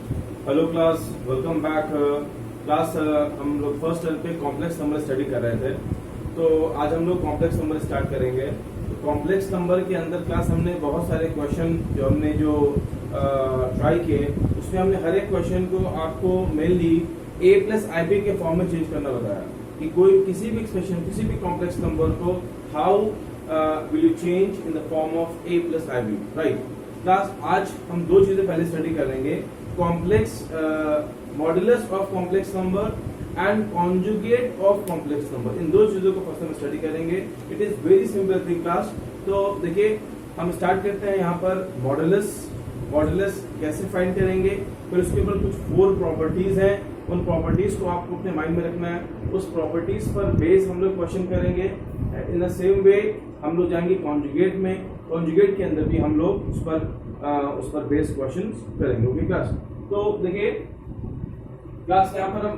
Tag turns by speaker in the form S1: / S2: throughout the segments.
S1: Hello class, welcome back class. हम लोग first year पे कॉम्प्लेक्स नंबर स्टडी कर रहे थे, तो आज हम लोग कॉम्प्लेक्स नंबर स्टार्ट करेंगे। तो कॉम्प्लेक्स नंबर के अंदर क्लास हमने बहुत सारे क्वेश्चन जो ट्राई किए, उसमें हमने हर एक क्वेश्चन को आपको mainly a plus i b के फॉर्म में चेंज करना बताया कि कोई किसी भी एक्सप्रेशन, किसी भी कॉम्प्लेक्स नंबर को how will you change in the form of a plus i b, right. Class आज हम दो चीजें पहले स्टडी करेंगे, complex modulus of complex number and conjugate of complex number. इन दो चीजों को फर्स्ट हम स्टडी करेंगे। It is very simple thing class. तो देखिए, हम स्टार्ट करते हैं यहाँ पर मॉडुलस कैसे फाइंड करेंगे, फिर उसके ऊपर कुछ 4 प्रॉपर्टीज हैं, उन प्रॉपर्टीज को आपको अपने माइंड में रखना है। उस प्रॉपर्टीज पर बेस हम लोग क्वेश्चन करेंगे। इन द सेम वे हम लोग जाएंगे कॉन्जुगेट में, कॉन्जुगेट के अंदर भी हम लोग उस पर बेस क्वेश्चन करेंगे। Okay class. तो देखिए क्लास, यहाँ पर हम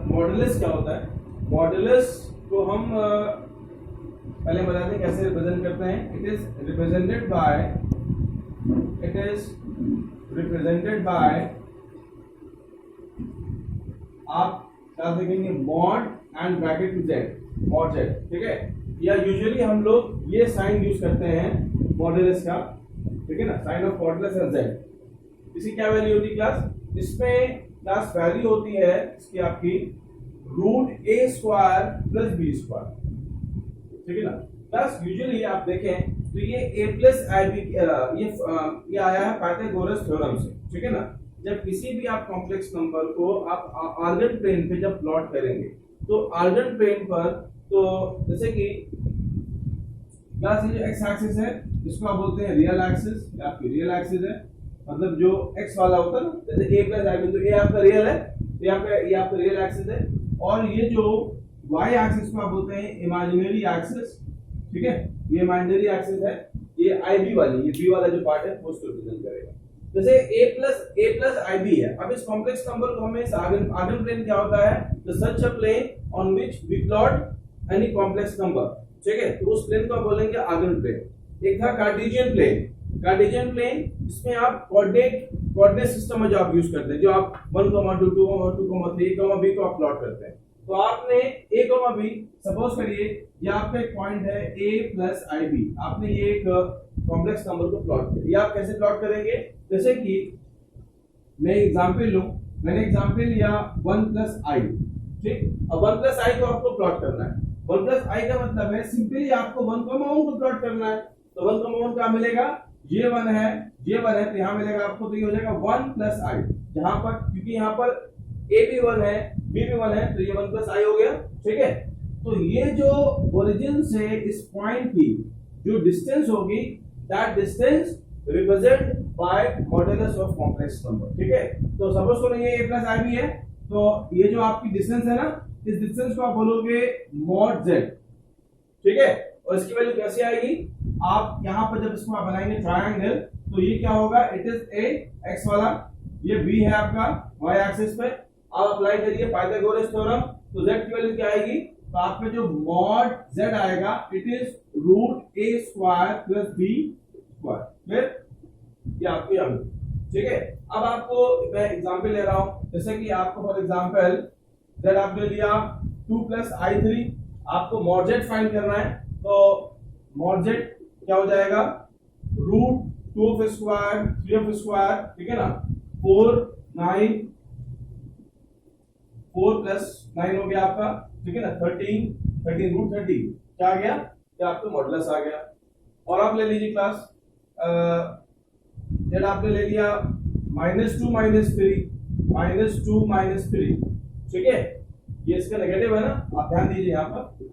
S1: मॉडुलस क्या होता है, मॉडुलस को हम पहले बताते हैं कैसे रिप्रेजेंट करते हैं। इट इज रिप्रेजेंटेड बाय आप क्या देखेंगे, mod and bracket Z, mod Z, ठीक है। या यूजुअली हम लोग ये साइन यूज करते हैं मॉडुलस का, ठीक है ना, sign of modulus and z. इसकी क्या वैल्यू होती है क्लास, इसमें क्लास वैल्यू होती है इसकी आपकी रूट ए स्क्वायर प्लस बी स्क्वायर, ठीक है ना। क्लास यूजुअली आप देखें तो ये a प्लस आई बी ये आया है पाइथागोरस थ्योरम से, ठीक है ना। जब किसी भी आप कॉम्प्लेक्स नंबर को आप आर्गन प्लेन पे जब प्लॉट करेंगे, तो आर्गन प्लेन पर, तो जैसे कि क्लास ये जो एक्स एक्सिस है इसको आप बोलते हैं रियल एक्सिस, या आपकी रियल एक्सिस है, मतलब जो एक्स वाला होता है ना, जैसे a प्लस आई बी, तो ये आपका रियल है, तो यहाँ पे ये आपका रियल एक्सिस है। और ये जो y एक्सिस को आप बोलते हैं इमेजिनरी एक्सिस, ठीक है, ये इमेजिनरी एक्सिस है, ये IB वाली, ये b वाला जो पार्ट है वो उसको रिप्रेजेंट करेगा। जैसे a प्लस IB है। अब इस कॉम्प्लेक्स नंबर को हमें इस आर्गन प्लेन क्या होता है, the such a plane on which we plot any complex number, ठीक है, तो उस प्लेन को बोलेंगे आर्गन प्लेन। एक था कार्टेशियन प्लेन, इसमें आप कोऑर्डिनेट सिस्टम में जो आप यूज करते हैं, जो आप 1, 2, 2, 3, b को आप प्लॉट करते हैं। तो आपने a, b, सपोज करिए ये आपका एक पॉइंट है a प्लस आई बी, आपने ये एक कॉम्प्लेक्स नंबर को प्लॉट किया। ये आप कैसे प्लॉट करेंगे, जैसे कि मैं एग्जांपल लूं, मैंने एग्जांपल लिया 1 प्लस आई, ठीक। अब 1 प्लस आई को आपको प्लॉट करना है। 1 प्लस आई का मतलब है सिंपली आपको 1, 1 को प्लॉट करना है। तो 1, 1 क्या मिलेगा, ये 1 है, ये 1 है, तो यहाँ मिलेगा आपको, तो ये हो जाएगा 1 प्लस आई। जहां पर क्योंकि यहाँ पर a भी 1 है, b भी 1 है, तो ये 1 प्लस आई हो गया, ठीक है। तो ये जो ओरिजिन से इस पॉइंट की जो डिस्टेंस होगी, that distance represent by modulus of complex number, ठीक है। तो सपोज करो ये a प्लस आई बी है, तो ये जो आपकी डिस्टेंस है ना, इस डिस्टेंस को आप बोलोगे मॉड z, ठीक है। और इसकी वैल्यू कैसे आएगी, आप यहां पर जब इसको आप बनाएंगे ट्रायंगल, तो ये क्या होगा, इट इज a x वाला, ये b है आपका y एक्सिस पे। आप अप्लाई करिए पाइथागोरस थ्योरम, तो z की वैल्यू क्या आएगी, तो आपका जो मॉड z आएगा, it is root a square plus b square, फिर ये आपकी आएगी, ठीक है। अब आपको मैं एग्जांपल ले रहा हूं, जैसे कि आपको फॉर एग्जांपल z आपने लिया 2 प्लस i3, आपको मॉड z फाइंड करना है। तो मॉड z क्या हो जाएगा, रूट 2 स्क्वायर 3 स्क्वायर, ठीक है ना, 4 प्लस 9 हो गया आपका, ठीक है ना, 13 रूट 30 क्या आ गया, क्या आपका मॉडुलस आ गया। और आप ले लीजिए क्लास, जेड आपने ले लिया -2 - 3, ठीक है, ये इसका नेगेटिव है ना, आप ध्यान दीजिए यहाँ पर,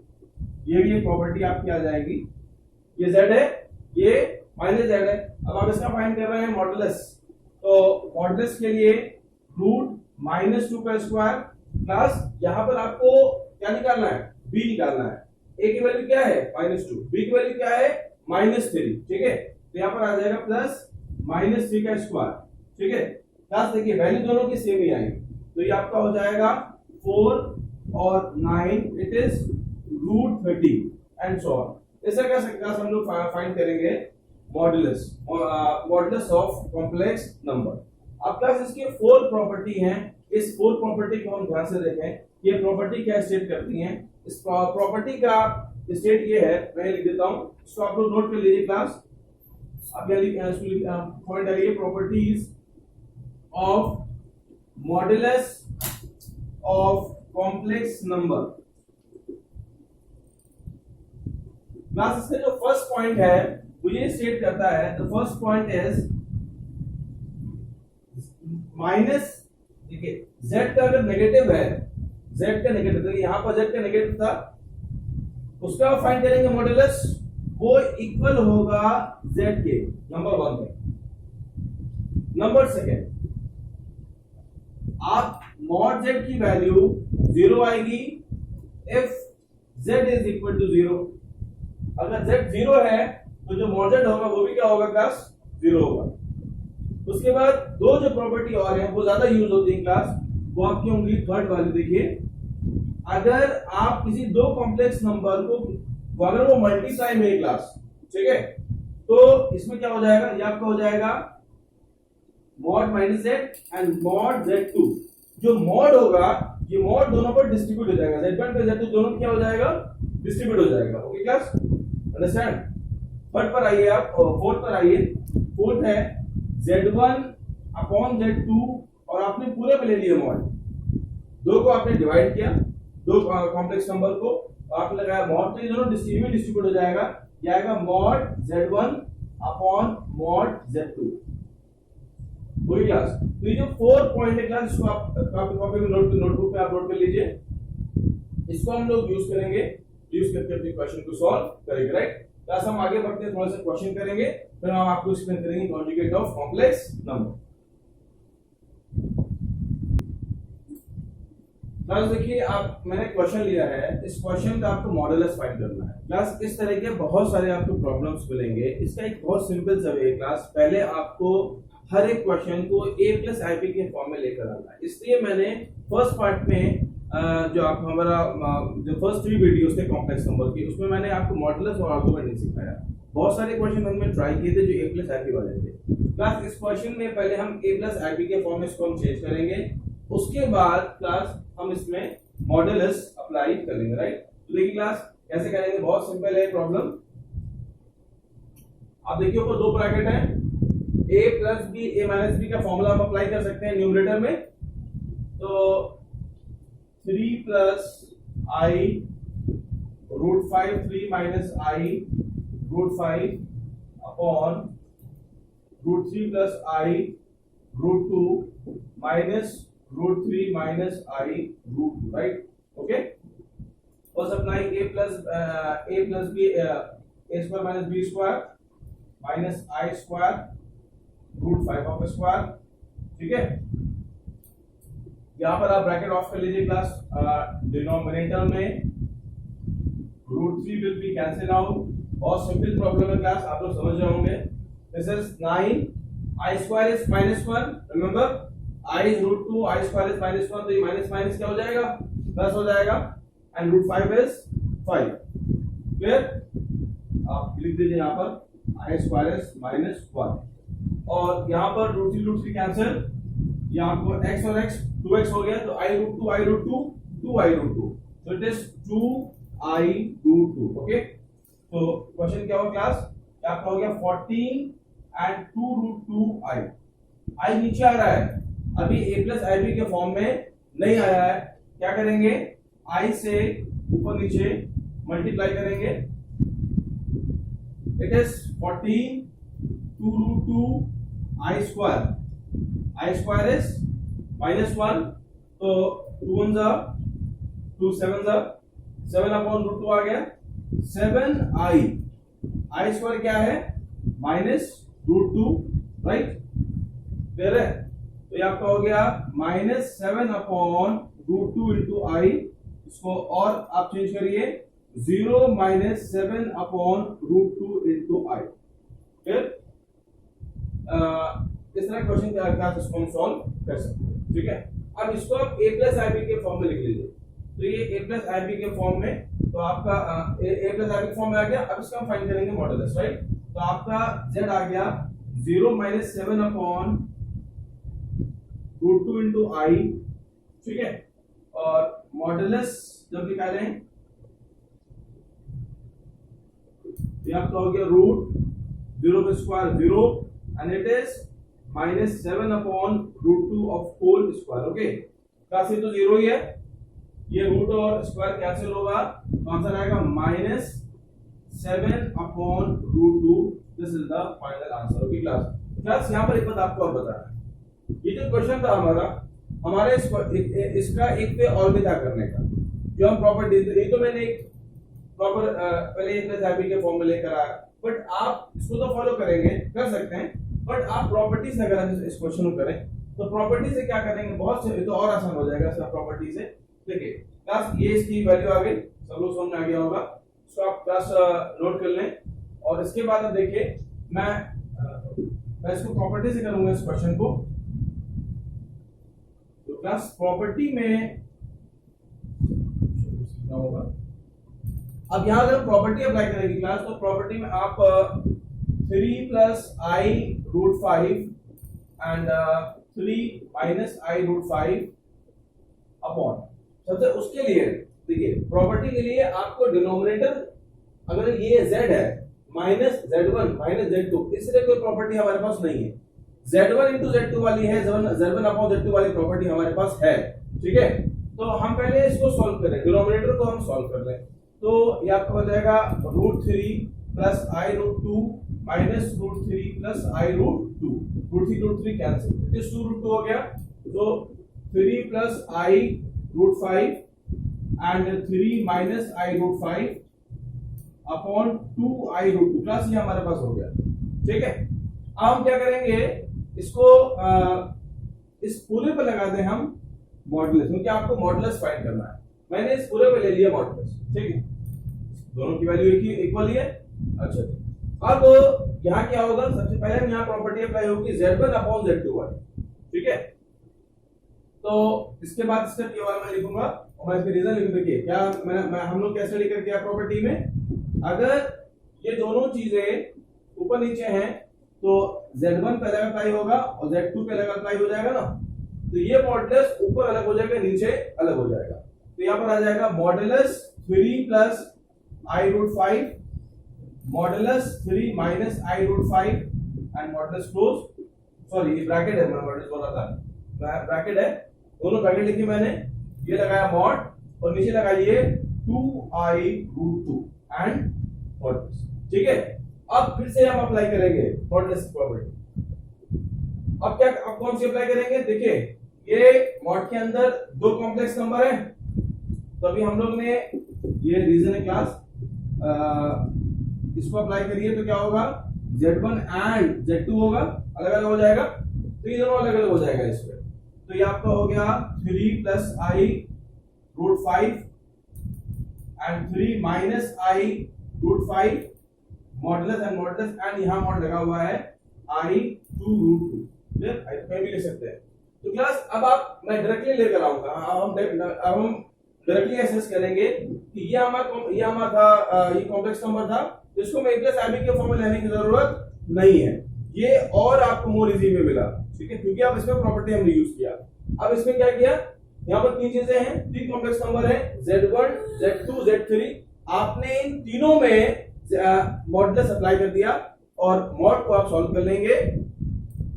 S1: ये भी एक प्रॉपर्टी आपकी आ जाएगी। ये z है, ये माइनस z है। अब आप इसका फाइंड कर रहे हैं मॉडुलस, तो मॉडुलस के लिए रूट -2 का स्क्वायर प्लस यहाँ पर आपको क्या निकालना है, b निकालना है। a की वैल्यू क्या है -2, b की वैल्यू क्या है -3, ठीक है। तो यहाँ पर आ जाएगा प्लस -3 का स्क्वायर, ठीक है। प्लस देखिए वैल्यू दोनों की सेम ही आएगी, तो ये आपका हो जाएगा 4 और 9, it is root 30 and so on. ऐसा कैसे हम लोग फाइंड करेंगे मॉडुलस ऑफ कॉम्प्लेक्स नंबर। अब क्लास इसकी 4 प्रॉपर्टी हैं, इस 4 प्रॉपर्टी को हम ध्यान से देखें। ये प्रॉपर्टी क्या स्टेट करती हैं? इस प्रॉपर्टी का स्टेट ये है, मैं लिख देता हूं, इसको आप लोग नोट कर लीजिए क्लास। अब पॉइंट है ये properties of modulus of complex number. Class इसका जो फर्स्ट पॉइंट है वो ये स्टेट करता है, the first point is minus, देखिए z का अगर नेगेटिव है, z का नेगेटिव, देखिए यहां पर z का नेगेटिव था, उसका फाइंड करेंगे मॉडुलस, वो इक्वल होगा z के, नंबर 1 में। नंबर सेकेंड, आप मॉड z की वैल्यू 0 आएगी if z is equal to 0। अगर z 0 है तो जो मॉड z होगा वो भी क्या होगा क्लास? 0 होगा। उसके बाद दो जो प्रॉपर्टी और है वो ज्यादा यूज होती है क्लास, वो आपकी होंगी थर्ड वाली। देखिए अगर आप किसी दो कॉम्प्लेक्स नंबर को अगर वो मल्टीप्लाई में क्लास, ठीक है, तो इसमें क्या हो जाएगा? ये आपका हो जाएगा mod minus z and mod z2। जो मॉड होगा ये मॉड दोनों पर डिस्ट्रीब्यूट हो जाएगा, z1 पे z2 दोनों क्या हो जाएगा? डिस्ट्रीब्यूट हो जाएगा। Okay class, understand? थर्ड पर आइए आप, फोर्थ पर आइए। फोर्थ है z1 अपॉन z2 और आपने पूरे पे ले लिया मॉड, दो को आपने डिवाइड किया, दो कॉम्प्लेक्स नंबर को आपने लगाया मॉड, तो ये दोनों डिस्ट्रीब्यूट हो जाएगा, ये आएगा mod z1 upon mod z2। वही क्लास, तो ये जो 4 पॉइंट है क्लास, इसको आप कॉपी में नोटबुक में आप नोट कर लीजिए, इसको हम लोग यूज करेंगे, यूज करके अपने क्वेश्चन को सॉल्व करेंगे। राइट क्लास, हम आगे बढ़ते हैं, थोड़ा सा क्वेश्चन करेंगे, फिर हम आपको एक्सप्लेन करेंगे conjugate of complex number. Class देखिए, आप मैंने क्वेश्चन लिया है, इस क्वेश्चन का आपको मॉडुलस फाइंड करना है। क्लास इस तरह के बहुत सारे आपको प्रॉब्लम्स मिलेंगे, इसका एक बहुत सिंपल सा वे है क्लास, पहले आपको हर एक क्वेश्चन को a प्लस आई के फॉर्म में लेकर आना है। इसलिए मैंने फर्स्ट पार्ट में जो आप हमारा जो फर्स्ट 3 वीडियोस थे कॉम्प्लेक्स नंबर की, उसमें मैंने आपको मॉडुलस और आर्गुमेंट नहीं सिखाया। बहुत सारे क्वेश्चन हमने ट्राई किए थे जो a प्लस आई वाले थे। क्लास इस क्वेश्चन में पहले हम a प्लस आई के फॉर्म में इसको हम चेंज करेंगे, उसके बाद क्लास हम इसमें मॉडुलस अप्लाई करेंगे। राइट, तो देखिए क्लास कैसे करेंगे, बहुत सिंपल है प्रॉब्लम। आप देखिए ऊपर दो ब्रैकेट है, a plus b, a minus b का फॉर्मूला हम अप्लाई कर सकते हैं न्यूमरेटर में, तो 3 plus i root 5, 3 minus i root 5 upon root 3 plus i root 2 minus root 3 minus i root 2। Right, okay, और supply a plus b, a square minus b square minus i square root 5 of square. ठीक है, यहां पर आप bracket off कर लीजिए class, denominator में root 3 will be cancel out. बहुत सिंपल प्रॉब्लम है क्लास, आप लोग समझ रहे होंगे। This is 9, i square is -1, remember i is root 2, i square is -1, तो ये माइनस माइनस क्या हो जाएगा? प्लस हो जाएगा, एंड रूट 5 इज 5। क्लियर, आप लिख दीजिए यहां पर आई स्क्वायर इज -1, और यहां पर रूट 3 कैंसिल, यहां आपको x और x 2x हो गया, तो i root 2 i root 2 2i root 2, so it is 2i root 2। Okay, तो क्वेश्चन क्या होगा क्लास? आपका हो गया 14 एंड 2 रूट 2i। i नीचे आ रहा है, अभी a प्लस ib के फॉर्म में नहीं आया है, क्या करेंगे? i से ऊपर नीचे मल्टीप्लाई करेंगे, it is 14 2 root 2 i square, i square is -1, तो 2 1 जा 2 7 जा 7 अपॉन रूट 2 आ गया 7i, i स्क्वायर क्या है? -√2। राइट, क्लियर है, तो ये आपका हो गया -7 अपॉन रूट 2 इंटू आई, इसको और आप चेंज करिए 0 -7 अपॉन रूट 2 इंटू आई। फिर इस तरह क्वेश्चन का क्लास इसको हम सॉल्व कर सकते हैं। ठीक है, अब इसको आप a प्लस आई बी के फॉर्म में लिख लीजिए, तो ये a प्लस आई बी के फॉर्म में, तो आपका a plus i b form में आ गया। अब इसका हम फाइंड करेंगे मॉडुलस। राइट, तो आपका z आ गया 0 -7 अपॉन रूट टू इंटू आई, ठीक है, और मॉडुलस जब निकालें ये आपका हो गया रूट 0 का square 0 and it is -7 upon root 2 of whole square. Okay, का से तो 0 ही है, ये रूट और स्क्वायर कैंसिल होगा तो आंसर आएगा -7 upon root 2। This is the final answer. Okay class यहाँ पर एक बात आपको और बताना है, ये जो क्वेश्चन था हमारे इसका एक पे और भी था करने का, जो हम प्रॉपर्टी, ये तो मैंने एक प्रॉपर पहले a+ib के फॉर्म में लेकर आया, बट आप इसको तो फॉलो करेंगे, कर सकते हैं, बट आप प्रॉपर्टी से अगर इस क्वेश्चन को करें तो प्रॉपर्टी से क्या करेंगे, बहुत से तो और आसान हो जाएगा इसका प्रॉपर्टी से। देखिए क्लास ये इसकी वैल्यू आ गई, सब लोग समझ में आ गया होगा, इसको आप क्लास नोट कर लें। और इसके बाद अब देखिए मैं इसको प्रॉपर्टी से करूंगा इस क्वेश्चन को। तो क्लास प्रॉपर्टी में होगा, अब यहां अगर प्रॉपर्टी अप्लाई करेंगे क्लास, तो प्रॉपर्टी में आप 3 plus i root 5 and 3 minus i root 5 upon, सबसे उसके लिए देखिए प्रॉपर्टी के लिए आपको डिनोमिनेटर अगर ये z है माइनस z1 माइनस z2, इसलिए कोई प्रॉपर्टी हमारे पास नहीं है। z1 इंटू z2 वाली है, z1 अपॉन z2 वाली प्रॉपर्टी हमारे पास है, ठीक है। तो हम पहले इसको सॉल्व करें, डिनोमिनेटर को हम सॉल्व कर लें। तो ये आपका हो जाएगा root 3 plus i root 2 minus root 3 plus i root 2, root 3 cancel, इस 2 रूट 2 हो गया, तो 3 plus i root 5 and 3 minus i root 5 upon 2 i root 2, plus ये हमारे पास हो गया, ठीक है। अब हम क्या करेंगे, इसको इस पूरे पे लगा दें हम मॉडुलस, क्योंकि आपको मॉडुलस फाइंड करना है। मैंने इस पूरे पे ले लिया मॉडुलस, ठीक है, दोनों की वैल्यू एक ही इक्वल ही है। अच्छा, अब यहाँ क्या होगा, सबसे पहले हम यहाँ प्रॉपर्टी अप्लाई होगी z1 अपॉन z2 वाली, ठीक है। तो इसके बाद स्टेप ये वाला मैं लिखूंगा और मैं इसमें रीजन लिख, देखिए क्या मैं हम लोग कैसे लेकर किया प्रॉपर्टी में, अगर ये दोनों चीजें ऊपर नीचे हैं तो z1 पे अलग अप्लाई होगा और z2 पे अलग अप्लाई हो जाएगा ना, तो ये मॉडुलस ऊपर अलग हो जाएगा, नीचे अलग हो जाएगा। तो यहाँ पर आ जाएगा modulus 3 plus i root 5 modulus 3 minus i root 5 and modulus close, sorry ये ब्रैकेट है, मैं मॉडुलस बोल रहा था, ब्रैकेट है, दोनों ब्रैकेट लिखी मैंने, ये लगाया मॉड और नीचे लगाइए 2i रूट 2 एंड मॉडुलस, ठीक है। अब फिर से हम अप्लाई करेंगे मॉडुलस प्रॉपर्टी। अब कौन सी अप्लाई करेंगे, देखिए ये मॉड के अंदर दो कॉम्प्लेक्स नंबर है, तो अभी हम लोग ने ये रीजन है क्लास, इसको अप्लाई करिए तो क्या होगा, z1 एंड z2 होगा, अलग अलग हो जाएगा, तो ये दोनों अलग अलग हो जाएगा इसमें। तो ये आपका हो गया 3 plus i root 5 and 3 minus i root 5 modulus and यहाँ मॉड लगा हुआ है आई 2 रूट 2, कहीं भी ले सकते हैं। तो क्लास अब मैं डायरेक्टली लेकर आऊंगा, अब हम डायरेक्टली एसेस करेंगे कि ये हमारा था, ये कॉम्प्लेक्स नंबर था, इसको मैं a+ib के फॉर्म में लेने की जरूरत नहीं है, ये और आपको मोर इजी में मिला, ठीक है, क्योंकि अब इसमें प्रॉपर्टी हमने यूज किया। अब इसमें क्या किया, यहाँ पर तीन चीजें हैं, तीन कॉम्प्लेक्स नंबर है z1 z2 z3, आपने इन तीनों में मॉडुलस अप्लाई कर दिया और मॉड को आप सॉल्व कर लेंगे,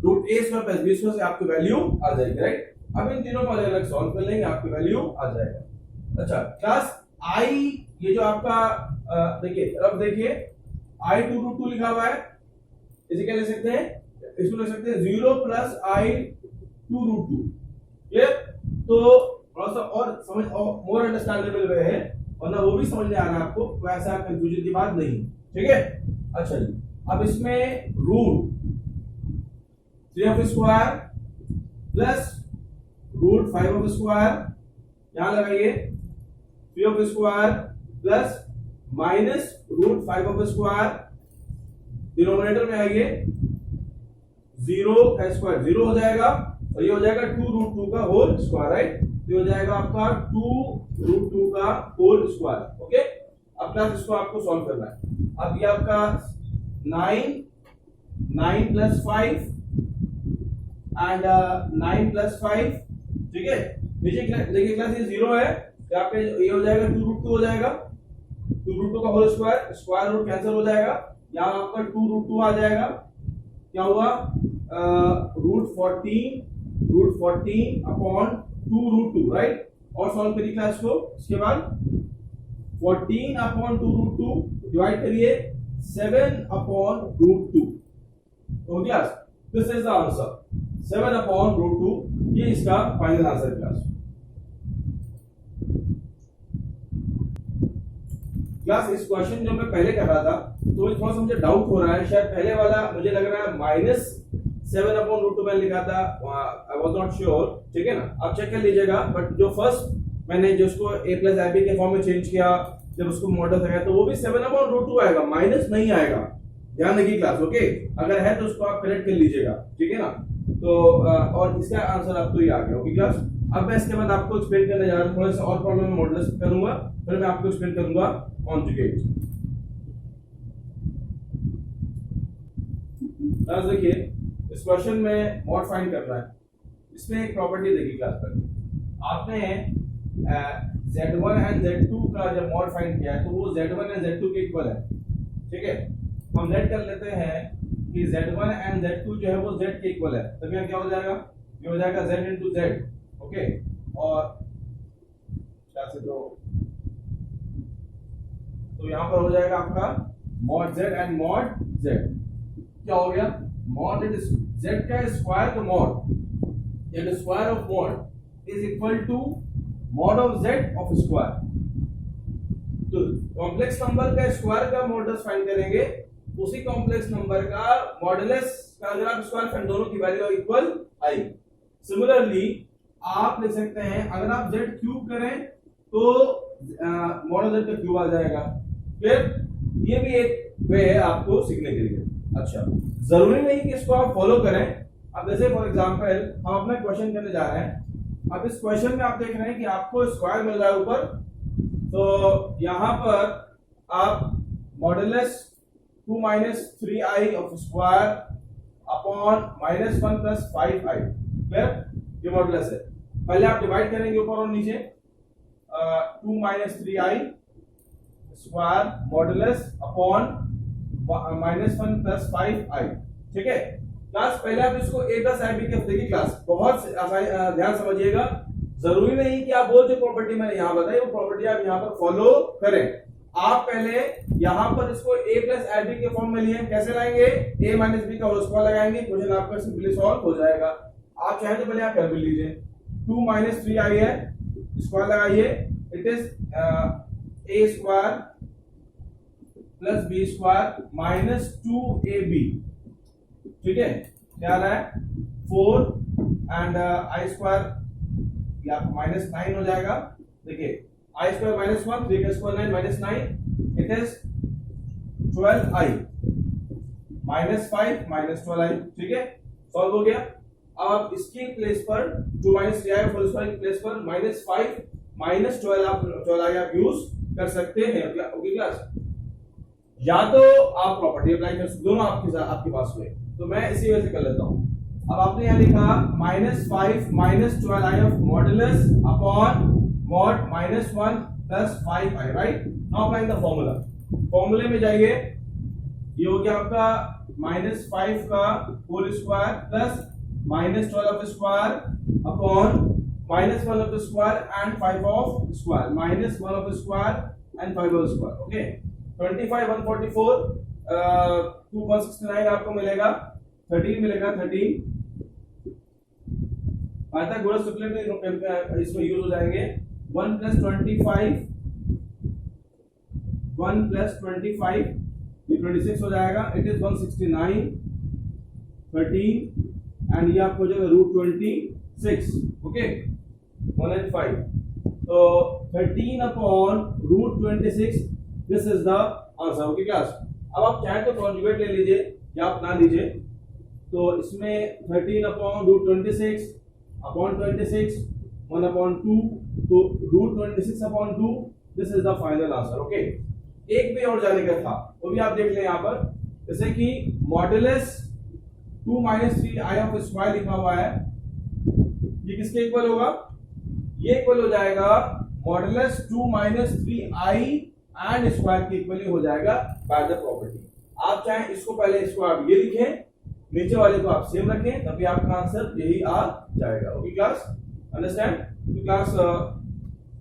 S1: root a square plus b square से आपकी वैल्यू आ जाएगी, राइट। अब इन तीनों को अलग अलग सॉल्व कर लेंगे, आपकी वैल्यू आ जाएगा। अच्छा क्लास आई, ये जो आपका देखिए, अब देखिए आई 2 रूट 2 लिखा हुआ है, इसे क्या ले सकते हैं, इसको ले सकते हैं 0 प्लस आई 2 रूट 2, क्लियर। तो थोड़ा सा और समझ और मोर अंडरस्टैंडेबल वे है, वरना वो भी समझ में आना आपको, कोई ऐसा कंफ्यूजन की बात नहीं, ठीक है। अच्छा जी, अब इसमें root 3 square plus root 5 square, यहां लगाइए 3 square plus minus root 5 square, denominator में आइए 0 का स्क्वायर 0 हो जाएगा और ये हो जाएगा 2 रूट 2 का होल स्क्वायर, राइट। ये हो जाएगा आपका 2 रूट 2 का होल स्क्वायर, ओके। अब क्लास इसको आपको सॉल्व करना है। अब ये आपका 9 प्लस 5 एंड 9 प्लस 5, ठीक है। नीचे देखिए क्लास ये 0 है, तो आपका ये हो जाएगा 2√2 हो जाएगा, 2√2 का whole square, square root cancel हो जाएगा, यहाँ आपका 2√2 आ जाएगा, क्या हुआ √14 अपॉन 2√2, राइट। और सॉल्व करिए क्लास को, इसके बाद 14 अपॉन 2√2 डिवाइड करिए 7 अपॉन √2, हो गया। This is the answer 7 upon √2, ये इसका फाइनल आंसर है क्लास। इस क्वेश्चन जो मैं पहले कर रहा था तो थोड़ा सा मुझे डाउट हो रहा है, शायद पहले वाला मुझे लग रहा है -7 अपॉन √2 मैंने लिखा था, आई वाज नॉट श्योर, ठीक है ना। आप चेक कर लीजिएगा, बट जो फर्स्ट मैंने जिसको a प्लस आई के फॉर्म में चेंज किया, जब उसको मॉडल आया तो वो भी 7 अपॉन √2 आएगा, माइनस नहीं आएगा, ध्यान रखिए क्लास, ओके। अगर है तो उसको आप करेक्ट कर लीजिएगा, ठीक है ना। तो और इसका आंसर आपको ये आ गया, ओके क्लास। अब मैं इसके बाद आपको एक्सप्लेन करने जा रहा हूं, थोड़ा सा और प्रॉब्लम में मॉडल्स करूंगा, फिर मैं आपको एक्सप्लेन करूंगा कॉन्जुगेट। क्लास देखिए, इस क्वेश्चन में मॉड फाइंड करना है। इसमें एक प्रॉपर्टी देखिए क्लास पर, आपने Z1 एंड Z2 का जब मॉड फाइंड किया है तो वो Z1 एंड Z2 के इक्वल है, ठीक है। हम Z कर लेते हैं कि Z1 एंड Z2 जो है वो Z के इक्वल है, तब यहाँ क्या हो जाएगा, ये हो जाएगा Z इंटू Z, ओके। और क्या से तो यहाँ पर हो जाएगा आपका mod Z and mod Z, क्या हो गया, मॉड Z का स्क्वायर का मॉड, या square of mod is equal to mod of Z of square. तो कॉम्प्लेक्स नंबर का स्क्वायर का मॉडुलस फाइंड करेंगे, उसी कॉम्प्लेक्स नंबर का मॉडुलस का अगर आप स्क्वायर फाइंड, दोनों की वैल्यू इक्वल आई। सिमिलरली आप लिख सकते हैं, अगर आप Z क्यूब करें तो मॉड ऑफ Z का क्यूब आ जाएगा। फिर ये भी एक वे है आपको सीखने के लिए। अच्छा, जरूरी नहीं कि इसको आप फॉलो करें। अब जैसे फॉर एग्जांपल हम अपना क्वेश्चन करने जा रहे हैं, अब इस क्वेश्चन में आप देख रहे हैं कि आपको स्क्वायर मिल रहा है ऊपर, तो यहां पर आप modulus 2 minus 3i of square upon -1 plus 5i, फिर ये मॉडुलस है। पहले आप डिवाइड करेंगे ऊपर और नीचे, 2 minus 3i square modulus upon -1 plus 5i, ठीक है क्लास। पहले आप इसको a प्लस आई बी के देखिए क्लास, बहुत ध्यान समझिएगा। जरूरी नहीं कि आप वो जो प्रॉपर्टी मैंने यहाँ बताई वो प्रॉपर्टी आप यहाँ पर फॉलो करें। आप पहले यहाँ पर इसको a प्लस आई बी के फॉर्म में लिए, कैसे लाएंगे, a माइनस बी का होल स्क्वायर लगाएंगे, क्वेश्चन आपका सिंपली सॉल्व हो जाएगा। आप चाहें तो पहले आप कर भी लीजिए, 2 माइनस 3i है, स्क्वायर लगाइए, it is a square plus b square minus 2ab, ठीक है। क्या आ रहा है 4 एंड आई स्क्वायर -9 हो जाएगा। देखिए आई स्क्वायर -1, 3 का square 9 -9, it is 12i -5 -12i, ठीक है, सॉल्व हो गया। अब इसके प्लेस पर 2 माइनस 3i होल स्क्वायर के प्लेस पर -5 -12i आप यूज कर सकते हैं, ओके क्लास। या तो आप प्रॉपर्टी अप्लाई कर सकते, दोनों आपके पास हुए, तो मैं इसी वजह से कर लेता हूं। अब आपने यहां लिखा -5 -12i of modulus upon mod -1 plus 5i, right. Now applying the formula, फॉर्मूले में जाइए, ये हो गया आपका -5 का whole square plus -12 of square upon -1 of square and 5 of square, -1 of square and 5 of square, okay. 25 144 2 169 आपको मिलेगा, 13 मिलेगा, 13 पाइथागोरस ट्रिपलेट इसमें यूज हो जाएंगे। 1 प्लस 25 ये 26 हो जाएगा, इट इज 169 13 एंड ये आपको हो जाएगा √26, ओके 105। तो 13 upon √26, this is the answer, okay class. अब आप चाहे तो कॉन्जुगेट ले लीजिए या आप ना लीजिए, तो इसमें 13 अपॉन √26 अपॉन 26 1 अपॉन 2, तो √26 upon 2, this is the final answer, okay. एक भी और जाने का था, वो भी आप देख लें यहाँ पर, जैसे कि modulus 2 minus 3i of square लिखा हुआ है, ये किसके इक्वल होगा? ये इक्वल हो जाएगा modulus 2 minus 3i and square के इक्वल हो जाएगा बाय द प्रॉपर्टी। आप चाहे इसको पहले इसको आप ये लिखें, नीचे वाले को आप सेम रखें, तभी आपका आंसर यही आ जाएगा। Okay class, understand? तो क्लास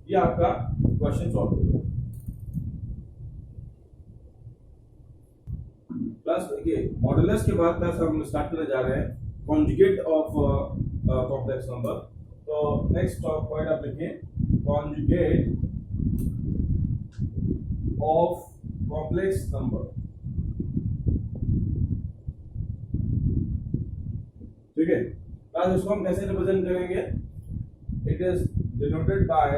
S1: ये आपका क्वेश्चन सॉल्व हो गया। क्लास देखिए, मॉडुलस के बाद क्लास हम स्टार्ट करने जा रहे हैं कॉन्जुगेट ऑफ कॉम्प्लेक्स नंबर। तो नेक्स्ट पॉइंट आप लिखें, कॉन्जुगेट ऑफ कॉम्प्लेक्स नंबर। ठीक है क्लास, इसको हम कैसे रिप्रेजेंट करेंगे? इट इज डिनोटेड बाय,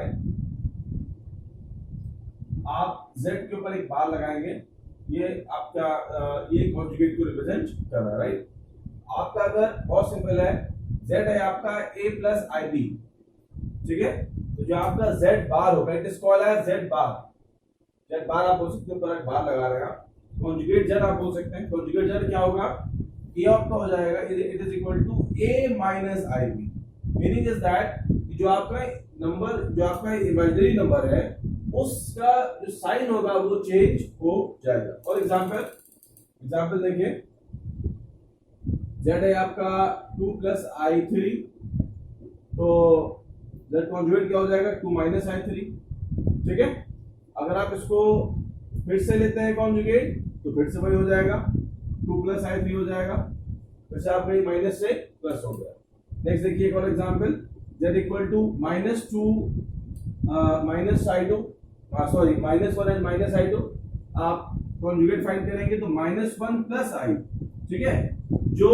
S1: आप z के ऊपर एक बार लगाएंगे, ये आपका ये कॉन्जुगेट को रिप्रेजेंट कर रहा है, राइट? आपका अगर बहुत सिंपल है, z है आपका a प्लस ib, ठीक है? तो जो आपका z बार होगा, it is called as z bar. z bar आप बोल सकते हो, पर बार लगा रहे हैं। कॉन्जुगेट z आप बोल सकते हैं। कॉन्जुगेट z क्या होगा? a आपका हो जाएगा, it is equal to a minus ib। Meaning is that जो आपका नंबर, जो आपका इमेजिनरी नंबर है, उसका जो साइन होगा वो चेंज हो जाएगा। फॉर एग्जाम्पल देखिए, z है आपका 2 प्लस i3, तो z कॉन्जुगेट क्या हो जाएगा? 2 माइनस i3। ठीक है, अगर आप इसको फिर से लेते हैं कॉन्जुगेट, तो फिर से वही हो जाएगा, 2 प्लस i3 हो जाएगा, फिर से आपका माइनस से प्लस हो गया। नेक्स्ट देखिए एक और example, z equal to minus 2 minus i2, sorry minus 1 and minus i2। आप कॉन्जुगेट फाइंड करेंगे तो माइनस 1 प्लस i। ठीक है, जो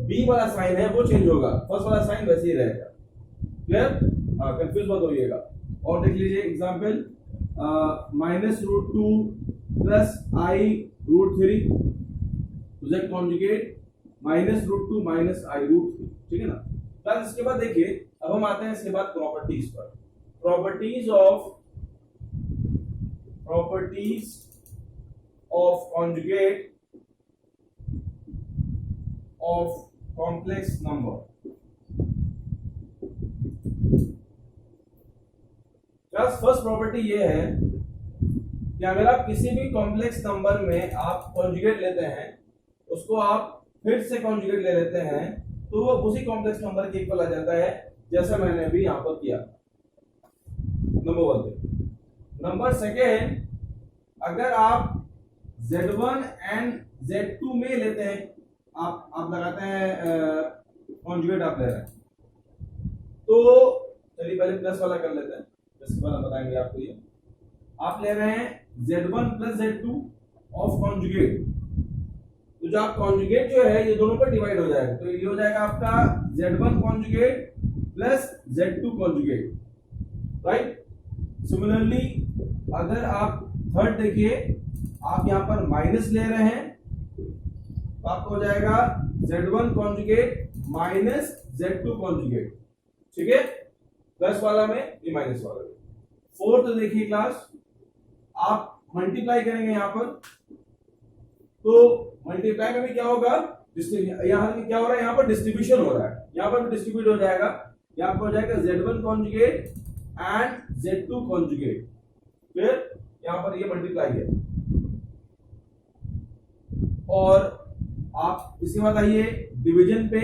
S1: b वाला साइन है वो चेंज होगा, फर्स्ट वाला साइन वैसे ही रहेगा। क्लियर? कंफ्यूज मत होइएगा। और देख लीजिए example, minus root 2 plus i root 3, z conjugate minus root 2 minus i root 3। ठीक है ना? बस इसके बाद देखिए, अब हम आते हैं इसके बाद प्रॉपर्टीज पर। Properties of conjugate of complex number. First property ये है कि अगर आप किसी भी कॉम्प्लेक्स नंबर में आप कॉन्जुगेट लेते हैं, उसको आप फिर से कॉन्जुगेट ले लेते हैं, तो वो उसी कॉम्प्लेक्स नंबर के इक्वल आ जाता है, जैसा मैंने अभी यहां पर किया। नंबर 1 पे। नंबर सेकेंड, अगर आप z1 एंड z2 में लेते हैं, आप लगाते हैं कॉन्जुगेट आप ले रहे हैं, तो चलिए पहले प्लस वाला कर लेते हैं, इसके बाद हम बताएंगे आपको। ये आप ले रहे हैं z1 plus z2 of conjugate, तो जो आप कॉन्जुगेट जो है ये दोनों पर डिवाइड हो जाएगा, तो ये हो जाएगा आपका z1 conjugate plus z2 conjugate, right? Similarly अगर आप थर्ड देखिए, आप यहां पर माइनस ले रहे हैं, तो आपको हो जाएगा z1 conjugate minus z2 conjugate. ठीक है, प्लस वाला में ये माइनस वाला में। फोर्थ देखिए क्लास, आप मल्टीप्लाई करेंगे यहां पर, तो मल्टीप्लाई में भी क्या होगा? यहां क्या हो रहा है? यहां पर डिस्ट्रीब्यूशन हो रहा है, यहां पर भी डिस्ट्रीब्यूट हो जाएगा, यहां पर हो जाएगा z1 conjugate and z2 conjugate. फिर यहां पर ये मल्टीप्लाई है, और आप इसके बाद आइए डिवीजन पे,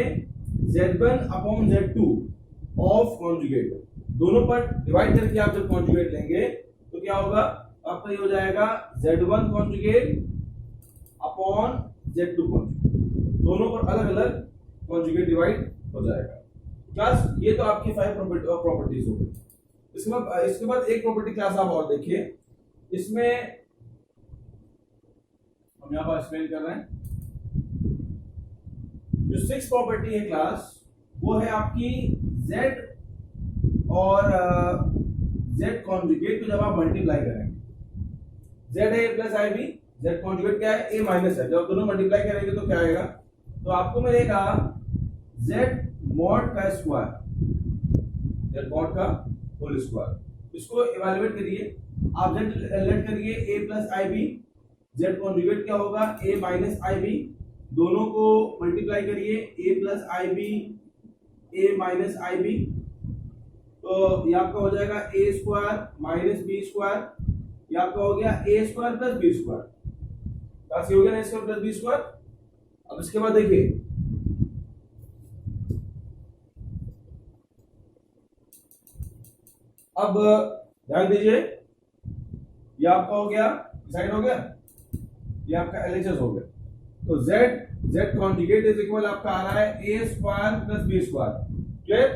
S1: z1 upon z2 of conjugate, दोनों पर डिवाइड करके आप जब कॉन्जुगेट लेंगे तो क्या होगा? आपका ये हो जाएगा z1 conjugate upon z2 conjugate, दोनों पर अलग अलग कॉन्जुगेट डिवाइड हो जाएगा। क्लास ये तो आपकी 5 प्रॉपर्टीज हो गई। इसके बाद एक प्रॉपर्टी क्लास आप और देखिए, इसमें हम यहां पर एक्सप्लेन कर रहे हैं। जो 6 प्रॉपर्टी है क्लास, वो है आपकी z और z कॉन्जुगेट को जब आप मल्टीप्लाई करेंगे, z है a plus ib, z conjugate क्या है? a माइनस है। जब दोनों मल्टीप्लाई करेंगे तो क्या आएगा? तो आपको मिलेगा z मॉड का स्क्वायर, z मॉड का होल स्क्वायर। इसको इवैल्यूएट करिए, आप z लेट करिए a plus ib, z conjugate क्या होगा? a माइनस ib, दोनों को मल्टीप्लाई करिए, a plus i b, a minus i b, तो ये आपका हो जाएगा a square minus b square, ये आपका हो गया a square plus b square, हो गया ना a square plus b square. अब इसके बाद देखिए, अब ध्यान दीजिए, ये आपका हो गया, साइड हो गया, ये आपका एलएचएस हो गया। तो z कॉन्जुगेट इज इक्वल आपका आ रहा है a square plus b square. Clear?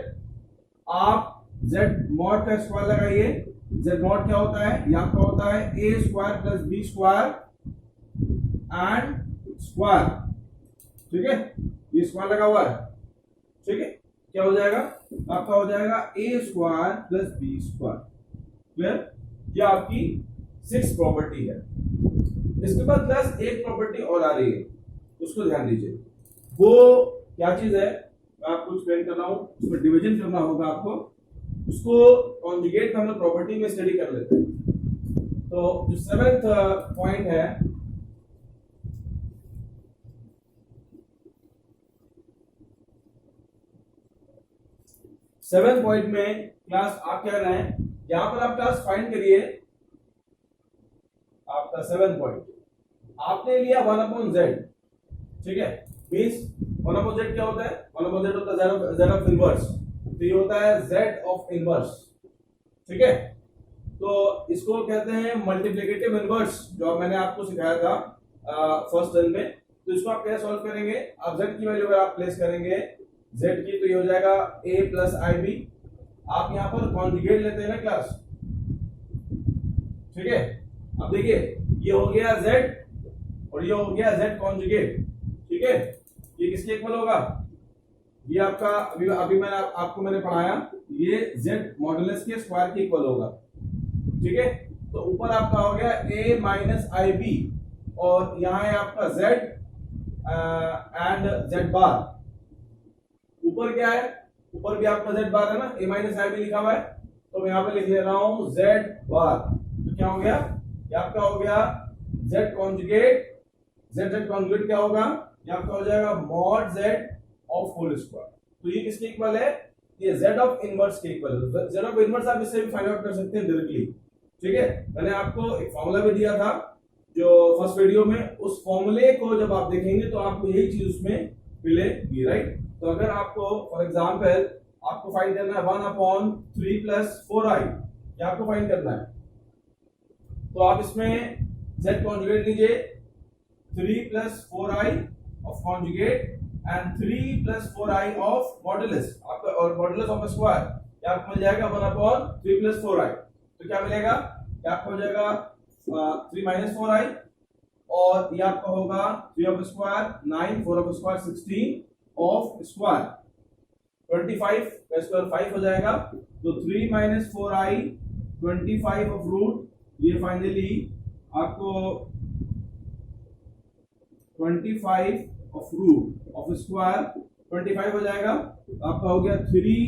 S1: आप z मॉड का स्क्वायर लगाइए। z मॉड क्या होता है? ये आपका होता है a square plus b square and square. ठीक है, ये स्क्वायर लगा हुआ है। ठीक है, क्या हो जाएगा? आपका हो जाएगा a square plus b square. Clear? ये आपकी 6 प्रॉपर्टी है। इसके बाद प्लस एक प्रॉपर्टी और आ रही है, उसको ध्यान दीजिए। वो क्या चीज है मैं आपको एक्सप्लेन कर रहा हूं, उसमें डिवीजन करना होगा आपको, उसको कॉन्जुगेट हम लोग प्रॉपर्टी में स्टडी कर लेते हैं। तो जो 7th पॉइंट है, सेवन पॉइंट में क्लास आप क्या करना है, यहां पर आप क्लास फाइंड करिए। आपका 7 पॉइंट आपने लिया 1/z। ठीक है, मींस 1/z क्या होता है? 1/z होता है z ऑफ इनवर्स, तो ये होता है z ऑफ इनवर्स। ठीक है, तो इसको कहते हैं मल्टीप्लिकेटिव इनवर्स, जो मैंने आपको सिखाया था फर्स्ट टर्म में। तो इसको आप कैसे सॉल्व करेंगे? आप z की वैल्यू अगर आप प्लेस करेंगे z की, तो ये हो जाएगा a प्लस आई बी। आप यहां पर कॉन्जुगेट लेते हैं ना क्लास। ठीक है, अब देखिए, ये हो गया z और ये हो गया z कॉन्जुगेट। ठीक है, ये किसके इक्वल होगा? ये आपका अभी मैंने आपको पढ़ाया, ये z मॉडुलस के स्क्वायर के इक्वल होगा। ठीक है, तो ऊपर आपका हो गया a माइनस आई बी, और यहां है आपका z एंड z बार। ऊपर क्या है? ऊपर भी आपका z बार है ना, a माइनस आई बी लिखा हुआ है, तो मैं यहां पे लिख दे रहा हूं z बार। तो क्या हो गया? ये आपका हो गया z कॉन्जुगेट। z कॉन्जुगेट क्या होगा? ये आपका हो जाएगा mod z of whole square. तो ये किसके इक्वल है? ये z ऑफ इनवर्स के इक्वल है। z ऑफ इनवर्स आप इससे भी फाइंड आउट कर सकते हैं डायरेक्टली। ठीक है, मैंने आपको एक फॉर्मूला भी दिया था जो फर्स्ट वीडियो में, उस फॉर्मूले को जब आप देखेंगे तो आपको यही चीज उसमें मिलेगी, राइट? तो अगर आपको फॉर एग्जांपल आपको फाइंड करना है 1/3 प्लस 4i, ये आपको फाइंड करना है, तो आप इसमें z कॉन्जुगेट लीजिए, 3 plus 4i of conjugate and 3 plus 4i of modulus आपका, और मॉडुलस ऑफ स्क्वायर, ये आपको मिल जाएगा 1/3 प्लस 4i। तो क्या मिलेगा? ये आपको हो जाएगा 3 माइनस 4i, और ये आपका होगा 3 of square 9, 4 of square 16 of square 25 का स्क्वायर 5 हो जाएगा। तो 3 माइनस 4i 25 ऑफ रूट, ये फाइनली आपको 25 ऑफ रूट ऑफ स्क्वायर 25 हो जाएगा। आपका हो गया 3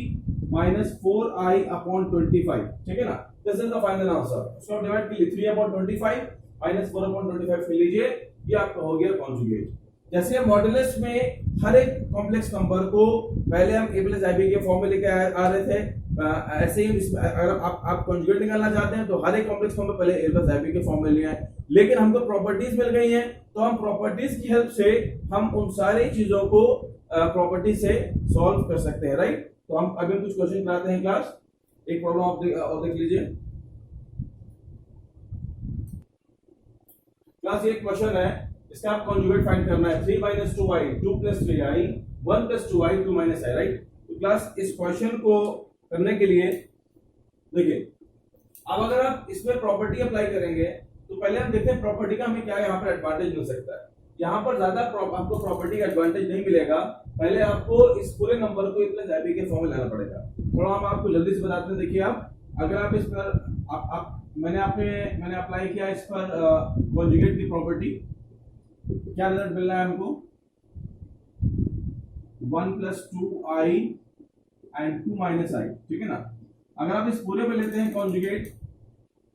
S1: माइनस 4i अपॉन 25। ठीक है ना, this is the final answer. उसको डिवाइड कीजिए, 3 अपॉन 25 माइनस 4 अपॉन 25 कर लीजिए, ये आपका हो गया कॉन्जुगेट। जैसे मॉडुलस में हर एक कॉम्प्लेक्स नंबर को पहले हम a प्लस आई बी के फॉर्म में लेके आ रहे थे, ऐसे ही अगर आप कॉन्जुगेट निकालना चाहते हैं तो हर एक कॉम्प्लेक्स नंबर पहले a प्लस आई बी के फॉर्म में लिया है। लेकिन हमको प्रॉपर्टीज मिल गई हैं, तो हम प्रॉपर्टीज की हेल्प से हम उन सारी चीजों को प्रॉपर्टी से सॉल्व कर सकते हैं, राइट? तो हम अभी कुछ क्वेश्चन बनाते हैं क्लास। एक प्रॉब्लम आप देख लीजिए क्लास। ये क्वेश्चन है, इसका आप कॉन्जुगेट फाइंड करना है। 3 minus 2i 2 plus 3i 1 plus 2i 2 minus i, right? तो क्लास इस क्वेश्चन को करने के लिए देखिए, अब अगर आप इसमें प्रॉपर्टी अप्लाई करेंगे तो पहले हम देखते हैं प्रॉपर्टी का हमें क्या यहाँ पर एडवांटेज मिल सकता है। यहाँ पर ज्यादा आपको प्रॉपर्टी का एडवांटेज नहीं मिलेगा, पहले आपको इस पूरे नंबर को प्लस आई बी के फॉर्म में लाना पड़ेगा। थोड़ा हम आपको जल्दी से बताते हैं। देखिए, आप अगर आप इस पर मैंने अप्लाई किया इस पर कॉन्जुगेट की प्रॉपर्टी, क्या रिजल्ट मिल रहा है हमको? 1 plus 2i and 2 minus i। ठीक है ना, अगर आप इस पूरे पे लेते हैं कॉन्जुगेट,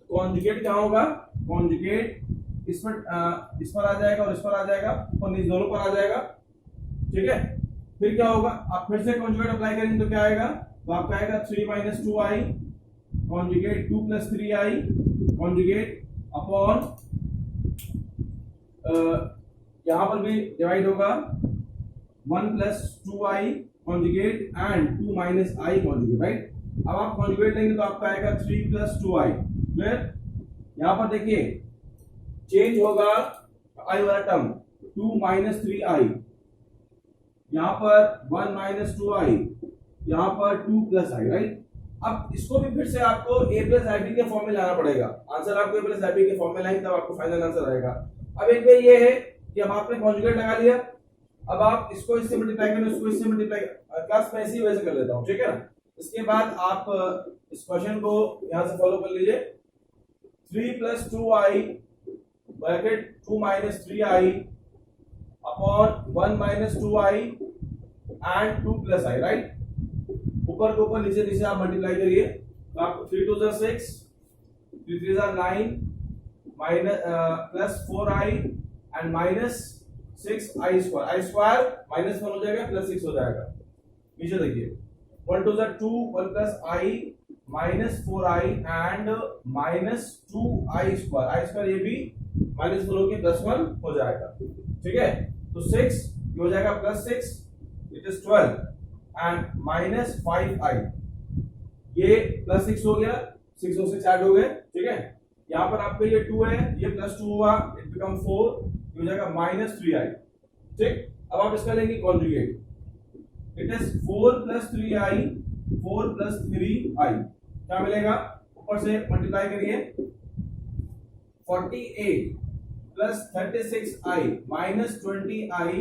S1: कॉन्जुगेट क्या होगा? कॉन्जुगेट इस पर आ जाएगा और इस पर आ जाएगा और नीचे दोनों पर आ जाएगा, ठीक है। फिर क्या होगा, आप फिर से कॉन्जुगेट अप्लाई करेंगे तो क्या आएगा, तो आपका आएगा 3 - 2i conjugate 2 + 3i conjugate upon यहां पर भी डिवाइड होगा 1 + 2i conjugate and 2 - i conjugate, right. अब आप कॉन्जुगेट लेंगे तो आपका आएगा 3 + 2i। फिर यहां पर देखिए चेंज होगा i वाला टर्म 2 - 3i, यहां पर 1 - 2i, यहां पर 2 + i, राइट। अब इसको भी फिर से आपको a + ib के फॉर्म में लाना पड़ेगा। आंसर आपको a + ib के फॉर्म में लाएंगे तब आपको फाइनल आंसर आएगा। अब एक वे ये है कि अब आपने कॉन्जुगेट लगा लिया, अब आप इसको इससे मल्टीप्लाई करें, इसको इससे मल्टीप्लाई, क्लास में ऐसे ही वैसे कर लेता हूं, ठीक है ना। इसके बाद आप इस क्वेश्चन को यहां से फॉलो कर लीजिए। 3 + 2i bracket 2 - 3i upon 1 - 2i and 2 + i, right. ऊपर के ऊपर नीचे नीचे आप मल्टीप्लाई करिए तो आपको 3 × 2 = 6, 3 × 3 = 9 plus 4i and minus 6i square, i square -1 हो जाएगा प्लस 6 हो जाएगा। नीचे देखिए 1 × 2 = 2, 1 + i -4i and -2i square, i square ये भी -4 होके +1 हो जाएगा, ठीक है। तो 6 ये हो जाएगा +6, इट इज 12 एंड -5i, ये +6 हो गया, 6 और 6 ऐड हो गए, ठीक है। यहाँ पर आपका ये 2 है, ये +2 हुआ, इट बिकम 4, ये हो जाएगा -3i, ठीक। अब आप इसका लेंगे conjugate, it is 4 + 3i, 4 + 3i, क्या मिलेगा, ऊपर से मल्टीप्लाई करिए 48 + 36i -20i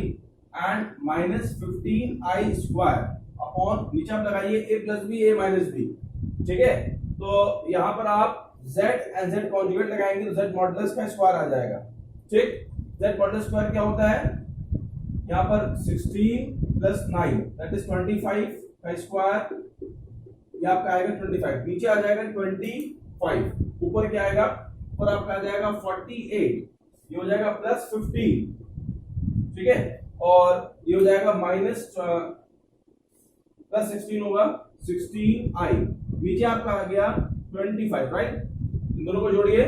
S1: and -15i square upon नीचे आप लगाइए a + b, a - b, ठीक है। तो यहां पर आप z एंड z कॉन्जुगेट लगाएंगे तो z मॉडुलस का स्क्वायर आ जाएगा, ठीक। z मॉडुलस स्क्वायर क्या होता है, यहां पर 16 + 9 दैट इज 25 का स्क्वायर, ये आपका आएगा 25, नीचे आ जाएगा 25, ऊपर क्या आएगा, ऊपर आपका आ जाएगा 48, ये हो जाएगा +15, ठीक है। और ये हो जाएगा +16 होगा 16i, नीचे आपका आ गया 25, राइट। इन दोनों को जोड़िए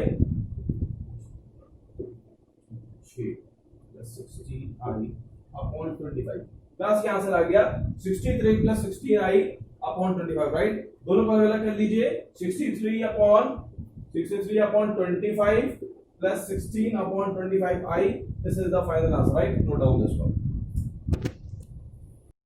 S1: 6 + 16i अपॉन 25, प्लस के आंसर आ गया 63 + 16i अपॉन 25, राइट। दोनों को अलग कर लीजिए 63 upon 25 plus 16 upon 25i, this is the final answer, right. Note down this one.